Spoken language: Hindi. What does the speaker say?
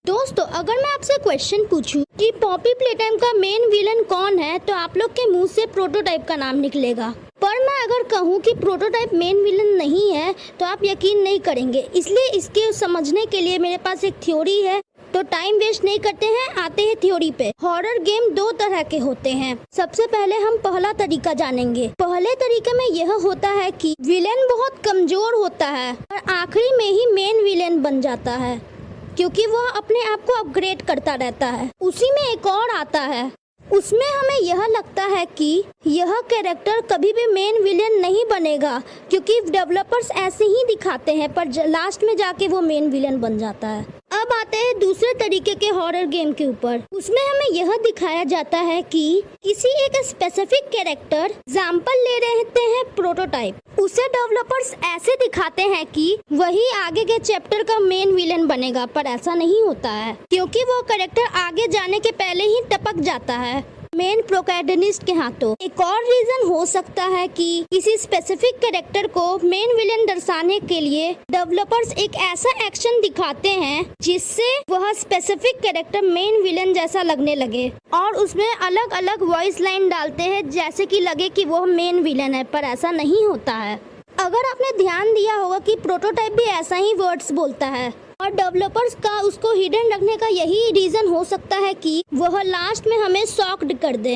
दोस्तों, अगर मैं आपसे क्वेश्चन पूछूं कि पॉपी प्लेटाइम का मेन विलन कौन है, तो आप लोग के मुंह से प्रोटोटाइप का नाम निकलेगा। पर मैं अगर कहूं कि प्रोटोटाइप मेन विलन नहीं है, तो आप यकीन नहीं करेंगे। इसलिए इसके समझने के लिए मेरे पास एक थ्योरी है। तो टाइम वेस्ट नहीं करते हैं, आते हैं थ्योरी पे। हॉरर गेम दो तरह के होते हैं। सबसे पहले हम पहला तरीका जानेंगे। पहले तरीके में यह होता है कि विलेन बहुत कमजोर होता है और आखिरी में ही मेन विलेन बन जाता है, क्योंकि वह अपने आप को अपग्रेड करता रहता है। उसी में एक और आता है, उसमें हमें यह लगता है कि यह कैरेक्टर कभी भी मेन विलेन नहीं बनेगा, क्योंकि डेवलपर्स ऐसे ही दिखाते हैं, पर लास्ट में जाके वो मेन विलेन बन जाता है। अब आते हैं दूसरे तरीके के हॉरर गेम के ऊपर। उसमें हमें यह दिखाया जाता है कि किसी एक स्पेसिफिक कैरेक्टर, एग्जाम्पल ले रहते हैं प्रोटोटाइप, उसे डेवलपर्स ऐसे दिखाते हैं कि वही आगे के चैप्टर का मेन विलेन बनेगा, पर ऐसा नहीं होता है, क्योंकि वो कैरेक्टर आगे जाने के पहले ही टपक जाता है मेन प्रोटैगनिस्ट के हाथों। एक और रीजन हो सकता है कि किसी स्पेसिफिक कैरेक्टर को मेन विलेन दर्शाने के लिए डेवलपर्स एक ऐसा एक्शन दिखाते हैं जिससे वह स्पेसिफिक कैरेक्टर मेन विलेन जैसा लगने लगे, और उसमें अलग अलग वॉइस लाइन डालते हैं जैसे कि लगे कि वह मेन विलेन है, पर ऐसा नहीं होता है। अगर आपने ध्यान दिया होगा कि प्रोटोटाइप भी ऐसा ही वर्ड्स बोलता है, और डेवलपर्स का उसको हिडन रखने का यही रीजन हो सकता है कि वह लास्ट में हमें शॉक्ड कर दे।